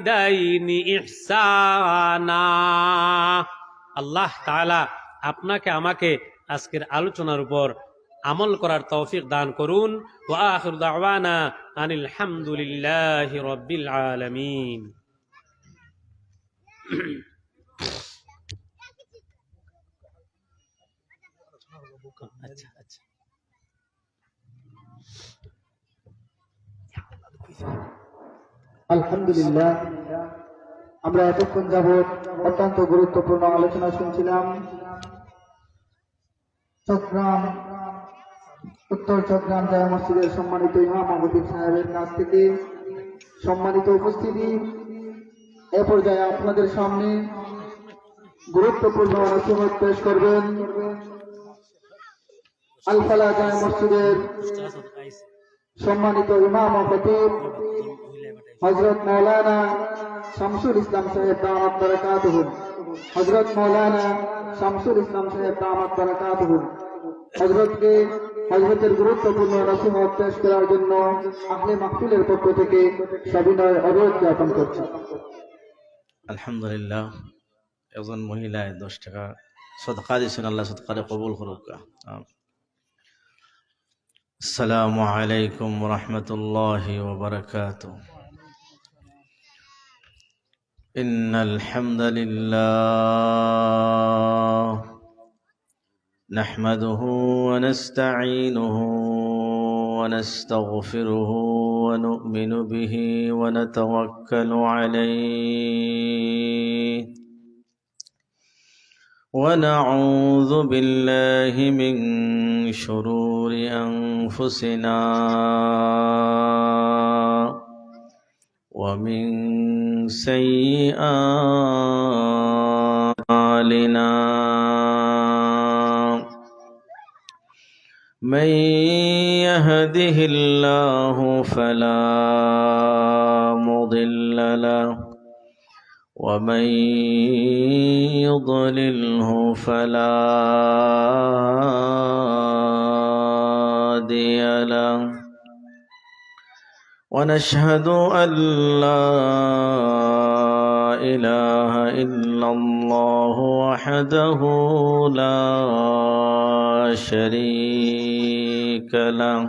দাইনি ইহসানা। আল্লাহ তাআলা আপনাকে আমাকে আজকের আলোচনার উপর আমল করার তৌফিক দান করুন। ওয়া আখিরু দাওয়ানা আনিল হামদুলিল্লাহি রাব্বিল আলামিন। আচ্ছা আচ্ছা, আলহামদুলিল্লাহ, আমরা এতক্ষণ যাবৎ অত্যন্ত গুরুত্বপূর্ণ আলোচনা শুনছিলাম উত্তর চট্টগ্রাম জামে মসজিদের সম্মানিত ইমাম খতিব সাহেবের কাছ থেকে। সম্মানিত উপস্থিতি, এ পর্যায়ে আপনাদের সামনে গুরুত্বপূর্ণ নসিহত পেশ করবেন আল ফালাহ জামে মসজিদের সম্মানিত ইমাম খতিব হযরত মাওলানা শামসুল ইসলাম সাহেব দামাত বারাকাতুহু। হযরত মাওলানা শামসুল ইসলাম সাহেব দামাত বারাকাতুহু হযরতের গুরুত্বপূর্ণ নসিহত পেশ করার জন্য আহলে মাহফিলের পক্ষ থেকে সবিনয় অনুরোধ জ্ঞাপন করছি। আলহামদুলিল্লাহ, একজন মহিলায় 10 টাকা সদকা দিয়েছেন, আল্লাহ সদকারে কবুল করুক। আসসালামু আলাইকুম ওয়া রাহমাতুল্লাহি ওয়া বারাকাতুহু। ইন্নাল হামদালিল্লাহ নাহমাদুহু ওয়া নাস্তাঈনুহু ওয়া নাস্তাগফিরুহু ওয়া নু'মিনু বিহি ওয়া নাতাওয়াক্কালু আলাইহি ونعوذ بالله من شرور أنفسنا ومن سيئات أعمالنا، من يهده الله فلا مضل له ومن يضلله فلا هادي له، ونشهد أن لا إله إلا الله وحده لا شريك له،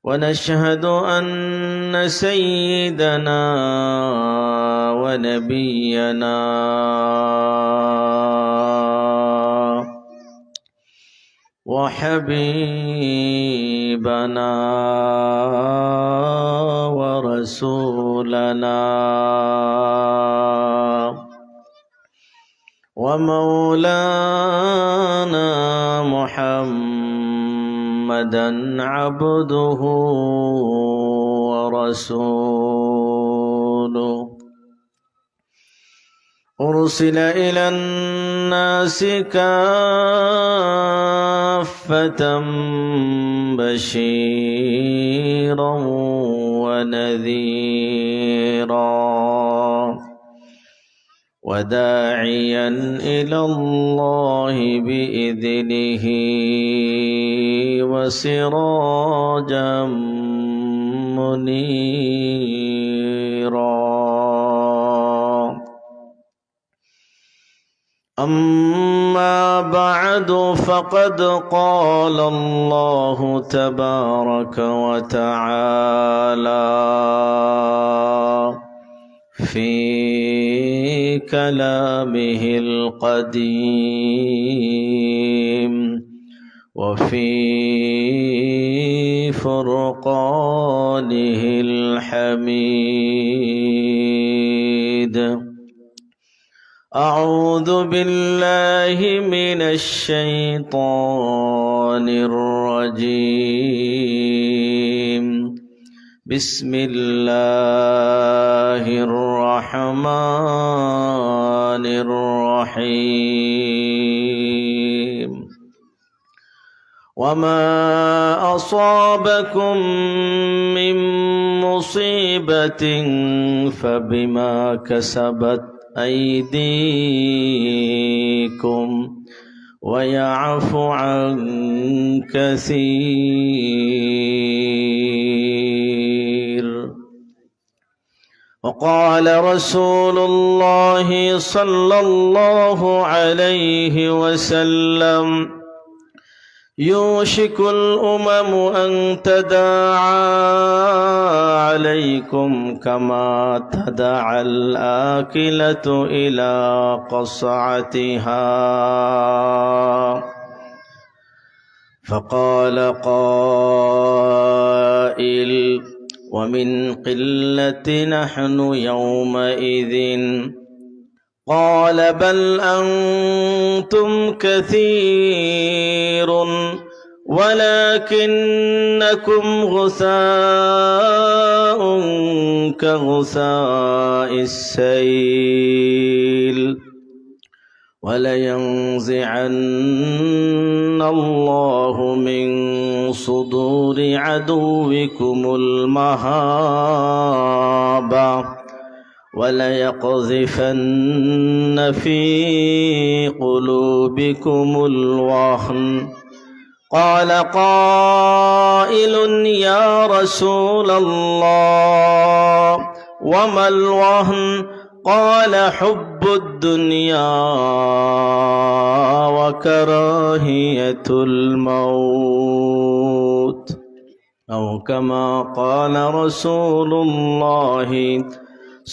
ونشهد أن سيدنا ونبينا وحبيبنا ورسولنا ومولانا محمدا عبده ورسوله، أرسل إلى الناس كافة بشيرا ونذيرا وداعيا إلى الله بإذنه وسراجا منيرا. أما بعد، فقد قال الله تبارك وتعالى في كلامه القديم وفي فرقانه الحميد: أعوذ بالله من الشيطان الرجيم. بسم الله الرحمن الرحيم. وما أصابكم من مصيبة فبما كسبت أيديكم ويعفو عن كثير. وقال رسول الله صلى الله عليه وسلم يوشك الأمم أن تداعى عليكم كما تداعى الآكلة إلى قصعتها. فقال قائل ومن قلة نحن يومئذ؟ قال بل أنتم كثير ولكنكم غثاء كغثاء السيل ولينزعن الله من صدور عدوكم المهابة وليقذفن في قلوبكم الوهن. قال قائل يا رسول الله وما الوهن؟ قال حب الدنيا وكراهية الموت، أو كما قال رسول الله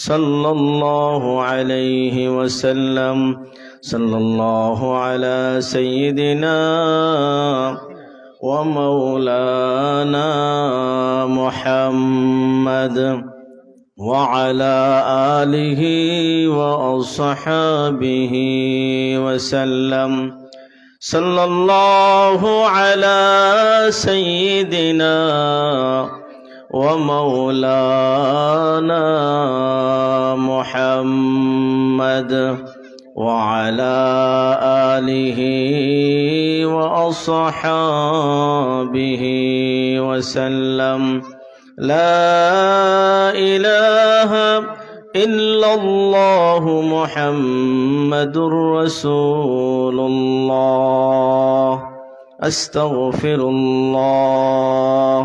صلى الله عليه وسلم. صلى الله على سيدنا ومولانا محمد وعلى آله وأصحابه وسلم. صلى الله على سيدنا ومولانا محمد وعلى آله وأصحابه وسلم. لا إله إلا الله محمد رسول الله. أستغفر الله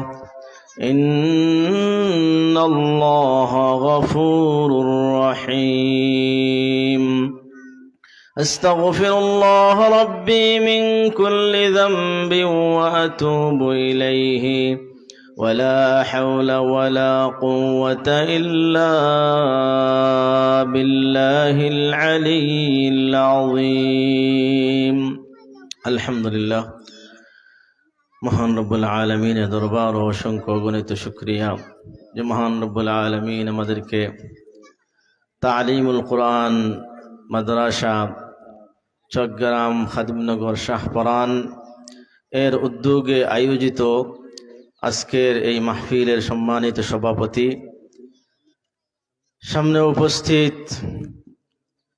إن الله غفور رحيم. أستغفر الله ربي من كل ذنب وأتوب إليه ولا حول ولا قوة إلا بالله العلي العظيم. الحمد لله। মহান রব্বুল আলামিনের দরবার ও অসংখ্য অগণিত শুকরিয়া যে মহান রব্বুল আলামিন আমাদেরকে তালিমুল কোরআন মাদ্রাসা চট্টগ্রাম খাদিমনগর শাহপরান এর উদ্যোগে আয়োজিত আজকের এই মাহফিলের সম্মানিত সভাপতি, সামনে উপস্থিত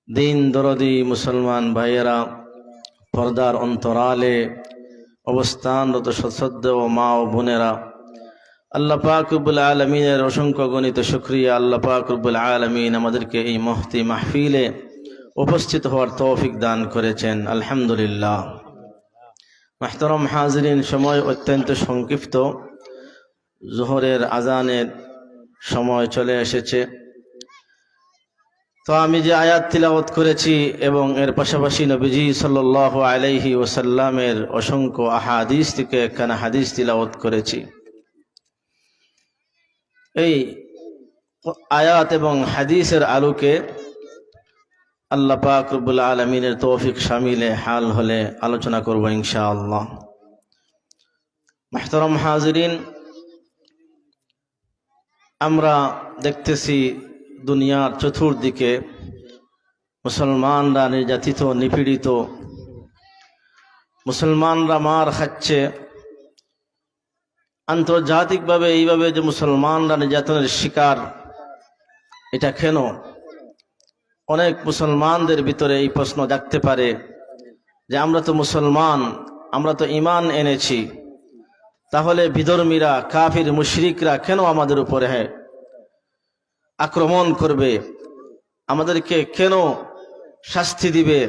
দিন দরদি মুসলমান ভাইয়েরা, পর্দার অন্তরালে অবস্থানরত সশ্রদ্ধ ও মা ও বোনেরা, আল্লাহ পাক রব্বুল আলামিনের অসংখ্য গণিত শুকরিয়া। আল্লাহ পাক রব্বুল আলামিন আমাদেরকে এই মহতি মাহফিলে উপস্থিত হওয়ার তৌফিক দান করেছেন, আলহামদুলিল্লাহ। মুহতারাম হাজিরিন, সময় অত্যন্ত সংক্ষিপ্ত, জোহরের আজানের সময় চলে এসেছে। তো আমি যে আয়াত তিলাওয়াত করেছি এবং এর পাশাপাশি নবীজি সাল্লাল্লাহু আলাইহি ওয়াসাল্লামের অসংখ্য আহাদিস থেকে একখানা হাদিস তিলাওয়াত করেছি। এই আয়াত এবং হাদিসের আলোকে আল্লাহ পাক রব্বুল আলামিনের তৌফিক শামিলে হাল হলে আলোচনা করব ইনশাআল্লাহ। মুহতারাম হাজিরিন, আমরা দেখতেছি দুনিয়ার চতুর্দিকে মুসলমানরা নির্যাতিত, নিপীড়িত, মুসলমানরা মার খাচ্ছে। আন্তর্জাতিকভাবে এইভাবে যে মুসলমানরা নির্যাতনের শিকার, এটা কেন? অনেক মুসলমানদের ভিতরে এই প্রশ্ন জাগতে পারে যে আমরা তো মুসলমান, আমরা তো ঈমান এনেছি, তাহলে বিধর্মীরা, কাফির, মুশরিকরা কেন আমাদের উপরে আক্রমণ করবে, আমাদেরকে কেন শাস্তি দিবে?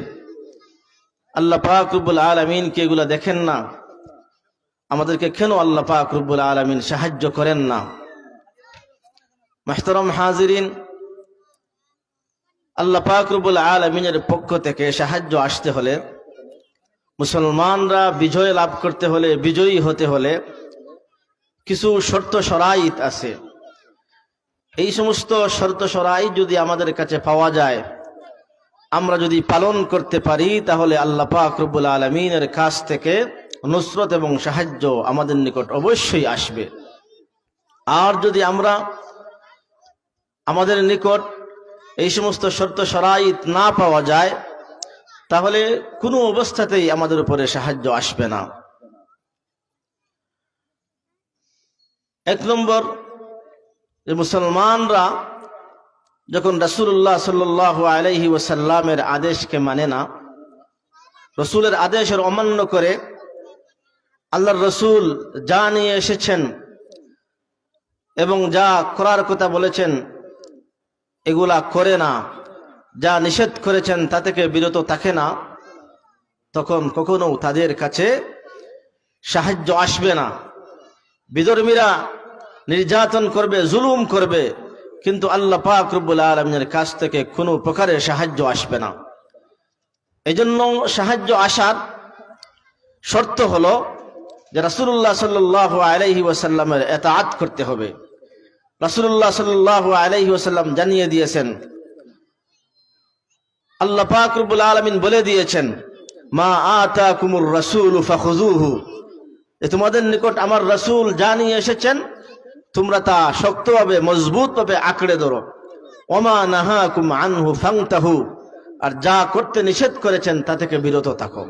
আল্লাহ পাক রব্বুল আলামিন কি এগুলা দেখেন না? আমাদেরকে কেন আল্লাহ পাক রব্বুল আলামিন সাহায্য করেন না? মুহতারাম হাজিরিন, আল্লাহ পাক রব্বুল আলামিনের পক্ষ থেকে সাহায্য আসতে হলে, মুসলমানরা বিজয় লাভ করতে হলে, বিজয়ী হতে হলে কিছু শর্ত শরাইত আছে। এই সমস্ত শর্ত শরাইত যদি আমাদের কাছে পাওয়া যায়, আমরা যদি পালন করতে পারি, তাহলে আল্লাহ পাক রব্বুল আলামিনের কাছ থেকে নুসরত এবং সাহায্য আমাদের নিকট অবশ্যই আসবে। আর যদি আমাদের নিকট এই সমস্ত শর্ত শরাইত না পাওয়া যায়, তাহলে কোনো অবস্থাতেই আমাদের উপরে সাহায্য আসবে না। এক নম্বর, যে মুসলমানরা যখন রাসূলুল্লাহ সাল্লাল্লাহু আলাইহি ওয়াসাল্লামের আদেশকে মানে না, রসুলের আদেশের অমান্য করে, আল্লাহর রসুল যা নিয়ে এসেছেন এবং যা করার কথা বলেছেন এগুলা করে না, যা নিষেধ করেছেন তা থেকে বিরত থাকে না, তখন কখনো তাদের কাছে সাহায্য আসবে না। বিধর্মীরা নির্যাতন করবে, জুলুম করবে, কিন্তু আল্লাহ পাক রব্বুল আলামিনের কাছ থেকে কোনো প্রকারের সাহায্য আসবে না। এজন্য সাহায্য আসার শর্ত হলো যে রাসূলুল্লাহ সাল্লাল্লাহু আলাইহি ওয়াসাল্লামের ইতাআত করতে হবে। রাসূলুল্লাহ সাল্লাল্লাহু আলাইহি ওয়াসাল্লাম জানিয়ে দিয়েছেন, আল্লাহ পাক রব্বুল আলামিন বলে দিয়েছেন, মা আতাকুমুর রাসূলু ফাখুযুহু, তোমাদের নিকট আমার রাসূল যা নিয়ে এসেছেন তোমরা তা শক্তভাবে, মজবুতভাবে আঁকড়ে ধরো। ওমা নাহাকুম আনহু ফান্তাহু, আর যা করতে নিষেধ করেছেন তা থেকে বিরত থাকো।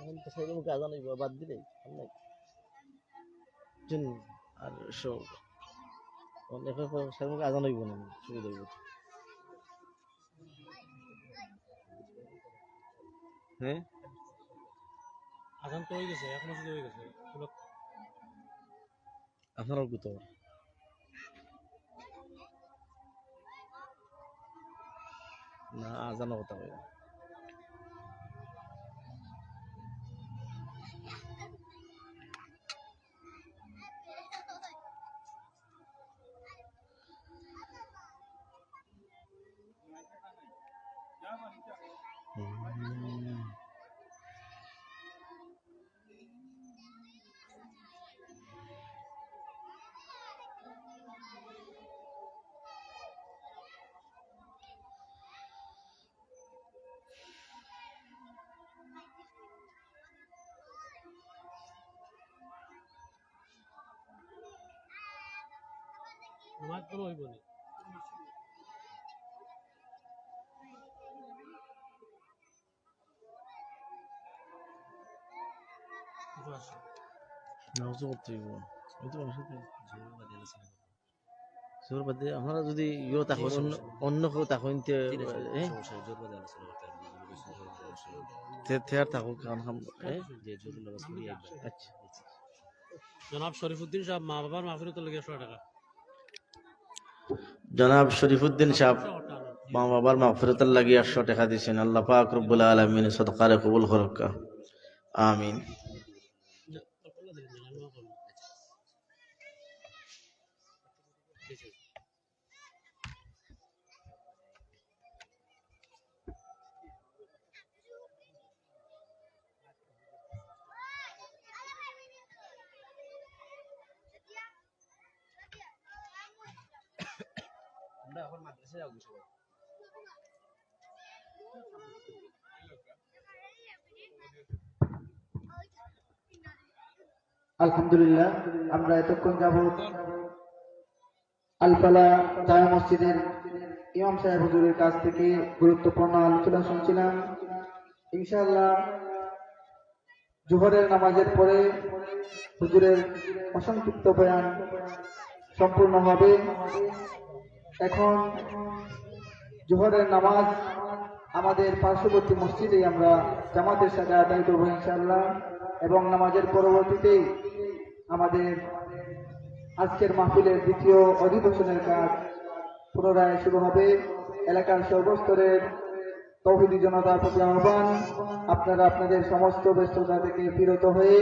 এখন তো সেই মুখে আজান হইব, বাদ দিলে আর সেই মুখে আজান হইব না, সুবিধা হইব। হ্যাঁ, আজান তো হয়ে গেছে, এখনো শুরু হয়ে গেছে। আপনারাও তো না, আজানও কথা হয় না। নামাজ পড়ো হইব না। নামাজও করতে হইব। এই তো বাসাতে জোর বাদে আপনারা যদি ইয়ে থাকুন অন্য কেউ থাকুন থেয়ার থাকুক আচ্ছা জনাব শরীফুদ্দিন সাহেব মা বাবার মাহফিরতের লাগে 100 টাকা। জনাব শরীফুদ্দিন সাহেব মা বাবার মাগফিরাতের লাগি 100 টাকা দিয়েছেন। আল্লাহ পাক রব্বুল আলামিন সদকারে কবুল করুক। আমিন। আলহামদুলিল্লাহ, আমরা এতক্ষণ যাবত আলফালা জামে মসজিদের ইমাম সাহেব হুজুরের কাছ থেকে গুরুত্বপূর্ণ আলোচনা শুনছিলাম। ইনশাআল্লাহ জোহরের নামাজের পরে হুজুরের অসংক্ষিপ্ত বয়ান সম্পূর্ণ হবে। এখন জোহরের নামাজ আমাদের পার্শ্ববর্তী মসজিদে আমরা জামাতের সাথে আদায় করবো ইনশাআল্লাহ, এবং নামাজের পরবর্তীতেই আমাদের আজকের মাহফিলের দ্বিতীয় অধিবেশনের কাজ পুনরায় শুরু হবে। এলাকার সর্বস্তরের তৌহিদি জনতার প্রতি আহ্বান, আপনারা আপনাদের সমস্ত ব্যস্ততা থেকে বিরত হয়ে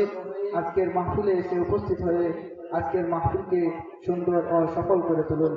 আজকের মাহফিলে এসে উপস্থিত হয়ে আজকের মাহফিলকে সুন্দর ও সফল করে তুলুন।